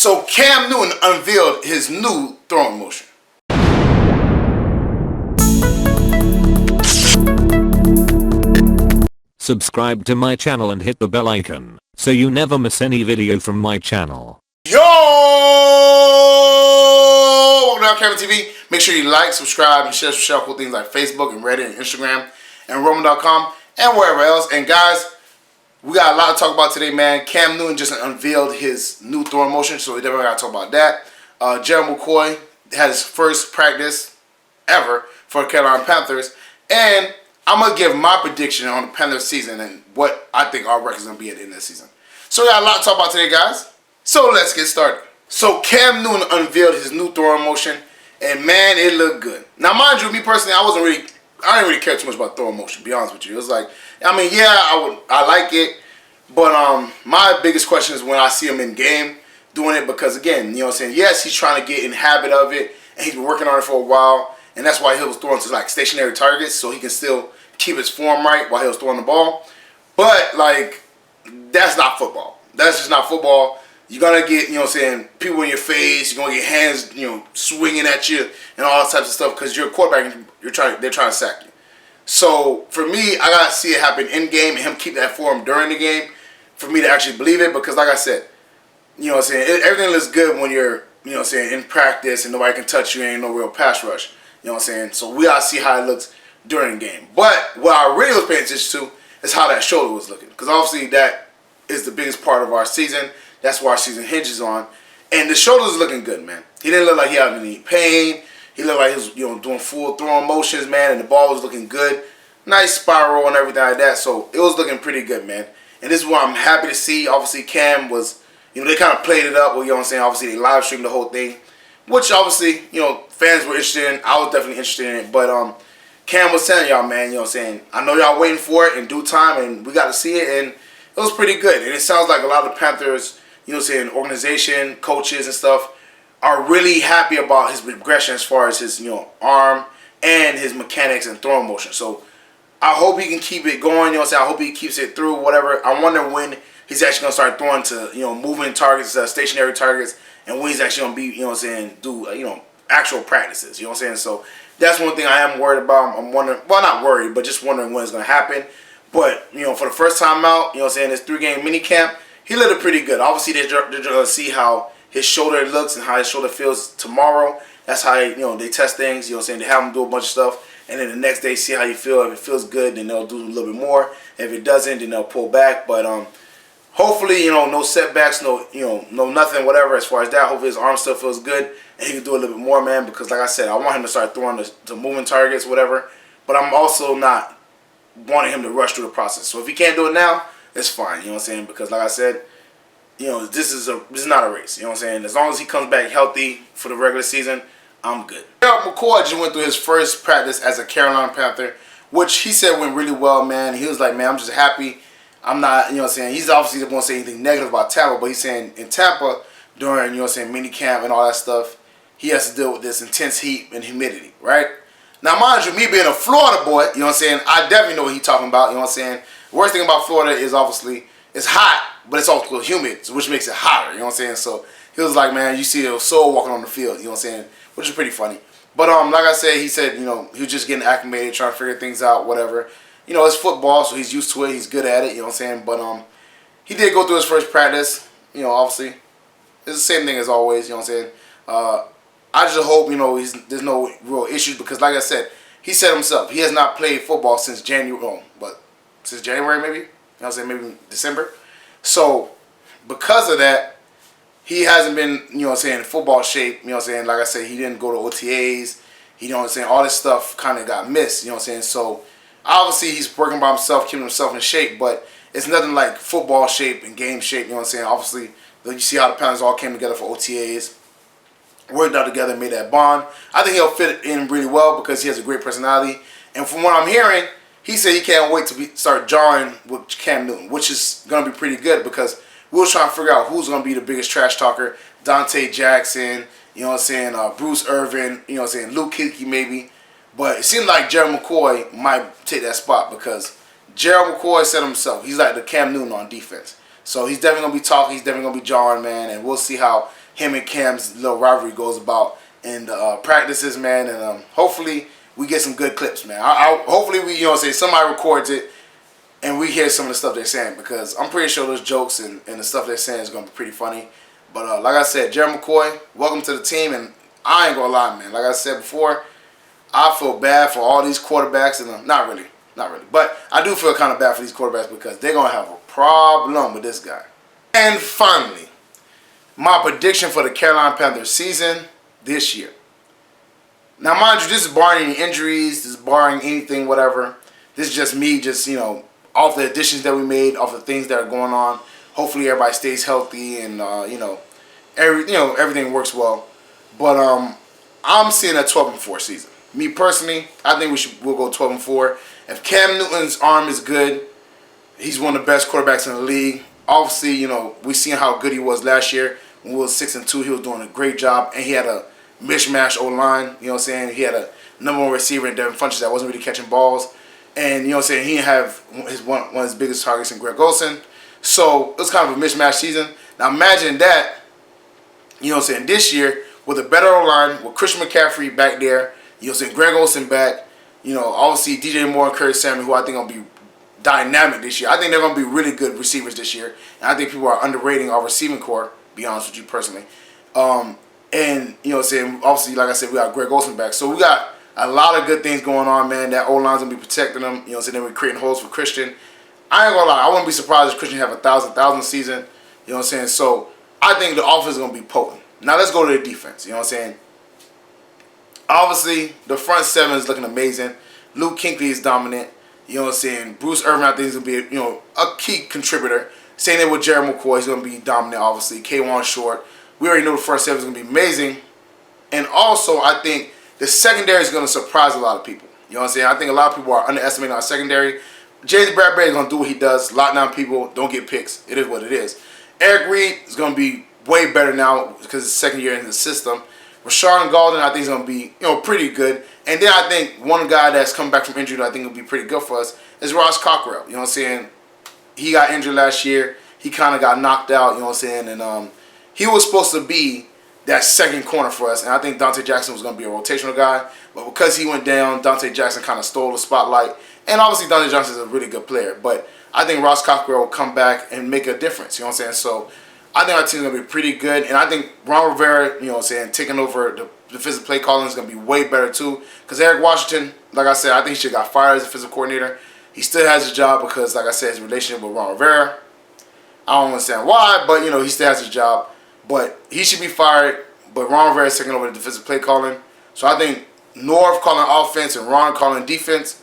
So Cam Newton unveiled his new throwing motion. Subscribe to my channel and hit the bell icon so you never miss any video from my channel. Yo! Welcome to ILCameraTV. Make sure you like, subscribe, and share some cool things like Facebook and Reddit and Instagram and Roman.com and wherever else. And guys, we got a lot to talk about today, man. Cam Newton just unveiled his new throwing motion, so we definitely got to talk about that. Gerald McCoy had his first practice ever for the Carolina Panthers, and I'm going to give my prediction on the Panthers season and what I think our record's going to be at the end of the season. So we got a lot to talk about today, guys. So let's get started. So Cam Newton unveiled his new throwing motion, and man, it looked good. Now, mind you, me personally, I didn't really care too much about throwing motion, to be honest with you. It was like, I mean, yeah, I like it, but my biggest question is when I see him in game doing it, because again, you know what I'm saying, yes, he's trying to get in habit of it, and he's been working on it for a while, and that's why he was throwing to like stationary targets, so he can still keep his form right while he was throwing the ball. But like, that's not football. That's just not football. You're going to get, you know what I'm saying, people in your face. You're going to get hands, you know, swinging at you and all that types of stuff because you're a quarterback and they're trying to sack you. So, for me, I got to see it happen in game and him keep that form during the game for me to actually believe it because, like I said, you know what I'm saying, everything looks good when you're, you know what I'm saying, in practice and nobody can touch you and ain't no real pass rush. You know what I'm saying? So, we got to see how it looks during the game. But what I really was paying attention to is how that shoulder was looking because, obviously, that is the biggest part of our season. That's what our season hinges on. And the shoulder's looking good, man. He didn't look like he had any pain. He looked like he was, you know, doing full throwing motions, man, and the ball was looking good. Nice spiral and everything like that. So it was looking pretty good, man. And this is what I'm happy to see. Obviously, Cam was, you know, they kind of played it up. Well, you know what I'm saying? Obviously, they live streamed the whole thing, which obviously, you know, fans were interested in. I was definitely interested in it. But Cam was telling y'all, man, you know what I'm saying? I know y'all waiting for it in due time, and we got to see it. And it was pretty good. And it sounds like a lot of the Panthers, you know what I'm saying, organization, coaches and stuff are really happy about his progression as far as his, you know, arm and his mechanics and throwing motion. So I hope he can keep it going, you know what I'm saying? I hope he keeps it through, whatever. I wonder when he's actually going to start throwing to, you know, moving targets, stationary targets, and when he's actually going to be, you know what I'm saying, do, you know, actual practices, you know what I'm saying? So that's one thing I am worried about. I'm wondering, well, not worried, but just wondering when it's going to happen. But, you know, for the first time out, you know what I'm saying, this 3-game minicamp, he looked pretty good. Obviously, they're going to see how his shoulder looks and how his shoulder feels tomorrow. That's how, you know, they test things. You know what I'm saying? They have him do a bunch of stuff. And then the next day, see how you feel. If it feels good, then they'll do a little bit more. If it doesn't, then they'll pull back. But hopefully, you know, no setbacks, no, you know, no nothing, whatever, as far as that. Hopefully, his arm still feels good. And he can do a little bit more, man. Because, like I said, I want him to start throwing to moving targets, whatever. But I'm also not wanting him to rush through the process. So if he can't do it now, it's fine. You know what I'm saying? Because, like I said, you know, this is not a race. You know what I'm saying? As long as he comes back healthy for the regular season, I'm good. Gerald McCoy just went through his first practice as a Carolina Panther, which he said went really well, man. He was like, man, I'm just happy. I'm not, you know what I'm saying? He's obviously not going to say anything negative about Tampa, but he's saying in Tampa during, you know what I'm saying, minicamp and all that stuff, he has to deal with this intense heat and humidity, right? Now, mind you, me being a Florida boy, you know what I'm saying, I definitely know what he's talking about, you know what I'm saying? The worst thing about Florida is obviously it's hot, but it's also humid, which makes it hotter, you know what I'm saying? So he was like, man, you see a soul walking on the field, you know what I'm saying? Which is pretty funny. But like I said, he said, you know, he was just getting acclimated, trying to figure things out, whatever. You know, it's football, so he's used to it, he's good at it, you know what I'm saying? But he did go through his first practice, you know, obviously. It's the same thing as always, you know what I'm saying? I just hope, you know, there's no real issues because, like I said, he said himself, he has not played football since January, since January maybe? You know what I'm saying? Maybe December. So, because of that, he hasn't been, you know what I'm saying, in football shape. You know what I'm saying? Like I said, he didn't go to OTAs. You know what I'm saying? All this stuff kind of got missed. You know what I'm saying? So, obviously, he's working by himself, keeping himself in shape. But it's nothing like football shape and game shape. You know what I'm saying? Obviously, you see how the Panthers all came together for OTAs. Worked out together, made that bond. I think he'll fit in really well because he has a great personality. And from what I'm hearing, he said he can't wait to start jarring with Cam Newton, which is going to be pretty good because we were trying to figure out who's going to be the biggest trash talker. Dante Jackson, you know what I'm saying, Bruce Irvin, you know what I'm saying, Luke Kuechly maybe. But it seems like Gerald McCoy might take that spot because Gerald McCoy said himself, he's like the Cam Newton on defense. So he's definitely going to be talking, he's definitely going to be jarring, man, and we'll see how him and Cam's little rivalry goes about in the practices, man. And hopefully we get some good clips, man. Hopefully we, somebody records it and we hear some of the stuff they're saying, because I'm pretty sure those jokes and the stuff they're saying is going to be pretty funny. But like I said, Jerry McCoy, welcome to the team. And I ain't going to lie, man. Like I said before, I feel bad for all these quarterbacks. And not really. But I do feel kind of bad for these quarterbacks because they're going to have a problem with this guy. And finally, my prediction for the Carolina Panthers season this year. Now, mind you, this is barring any injuries, this is barring anything, whatever. This is just me, off the additions that we made, off the things that are going on. Hopefully, everybody stays healthy and everything works well. But I'm seeing a 12-4 season. Me personally, I think we'll go 12-4. If Cam Newton's arm is good, he's one of the best quarterbacks in the league. Obviously, we seen how good he was last year. When we was 6-2, he was doing a great job, and he had a mishmash O-line. He had a number one receiver in Devin Funchess that wasn't really catching balls, and he didn't have one of his biggest targets in Greg Olsen. So it was kind of a mishmash season. Now imagine that, this year with a better O-line, with Christian McCaffrey back there, Greg Olsen back, obviously DJ Moore and Curtis Samuel, who I think will be dynamic this year. I think they're going to be really good receivers this year, and I think people are underrating our receiving core, to be honest with you personally. And, obviously, like I said, we got Greg Olsen back. So we got a lot of good things going on, man. That O-line's going to be protecting them. Then we're creating holes for Christian. I ain't going to lie. I wouldn't be surprised if Christian have a 1,000 season. So I think the offense is going to be potent. Now let's go to the defense. Obviously, the front seven is looking amazing. Luke Kuechly is dominant. Bruce Irvin, I think, is going to be a key contributor. Same thing with Jerry McCoy. He's going to be dominant, obviously. K1 Short. We already know the front seven is going to be amazing. And also, I think the secondary is going to surprise a lot of people. I think a lot of people are underestimating our secondary. James Bradbury is going to do what he does. Lock down people. Don't get picks. It is what it is. Eric Reed is going to be way better now because it's second year in the system. Rashawn Golden, I think, is going to be pretty good. And then I think one guy that's come back from injury that I think will be pretty good for us is Ross Cockrell. He got injured last year. He kind of got knocked out, and he was supposed to be that second corner for us. And I think Dante Jackson was going to be a rotational guy. But because he went down, Dante Jackson kind of stole the spotlight. And obviously Dante Jackson is a really good player. But I think Ross Cockrell will come back and make a difference. So I think our team is going to be pretty good. And I think Ron Rivera, taking over the defensive play calling is going to be way better too. Because Eric Washington, like I said, I think he should have got fired as a defensive coordinator. He still has his job because, like I said, his relationship with Ron Rivera. I don't understand why, but, he still has his job. But he should be fired. But Ron Rivera is taking over the defensive play calling. So I think Norv calling offense and Ron calling defense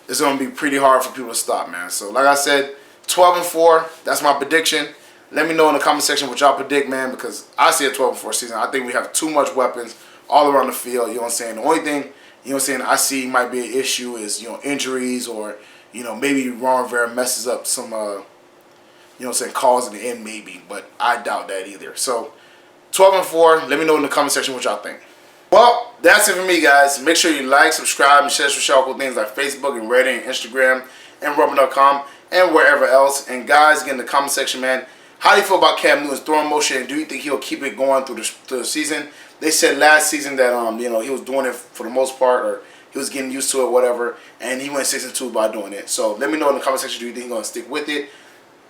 is going to be pretty hard for people to stop, man. So, like I said, 12-4, that's my prediction. Let me know in the comment section what y'all predict, man, because I see a 12-4 season. I think we have too much weapons all around the field, The only thing, I see might be an issue is, injuries or, maybe Ron Rivera messes up some, calls in the end maybe, but I doubt that either. So, 12-4, let me know in the comment section what y'all think. Well, that's it for me, guys. Make sure you like, subscribe, and share some cool things like Facebook and Reddit and Instagram and Rumble.com and wherever else. And guys, get in the comment section, man. How do you feel about Cam Newton's throwing motion, and do you think he'll keep it going through the season? They said last season that he was doing it for the most part, or he was getting used to it, whatever, and he went 6-2 by doing it. So let me know in the comment section, do you think he's gonna stick with it?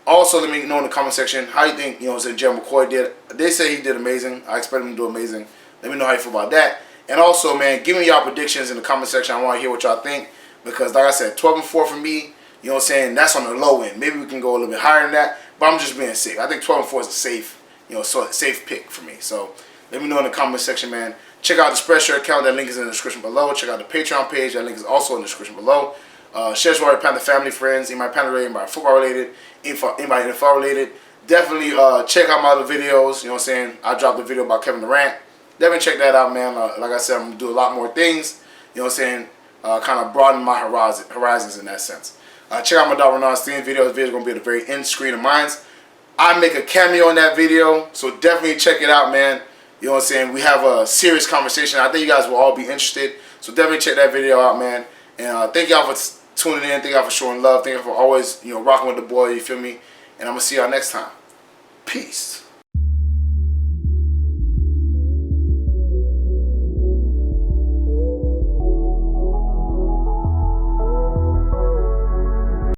Also, let me know in the comment section how you think Jerry McCoy did. They say he did amazing. I expect him to do amazing. Let me know how you feel about that. And also, man, give me y'all predictions in the comment section. I want to hear what y'all think because, like I said, 12-4 for me. That's on the low end. Maybe we can go a little bit higher than that, but I'm just being safe. I think 12-4 is a safe, safe pick for me. So let me know in the comment section, man. Check out the Spreadshirt account. That link is in the description below. Check out the Patreon page. That link is also in the description below. Share with your Panther family, friends, anybody Panther related, anybody football related, anybody NFL related. Definitely check out my other videos. I dropped a video about Kevin Durant. Definitely check that out, man. Like I said, I'm going to do a lot more things. Kind of broaden my horizons in that sense. Check out my dog Renard's theme video. This video is going to be at the very end screen of mine. I make a cameo in that video, so definitely check it out, man. We have a serious conversation. I think you guys will all be interested. So definitely check that video out, man. And thank y'all for tuning in. Thank y'all for showing love. Thank y'all for always, rocking with the boy. You feel me? And I'm going to see y'all next time. Peace.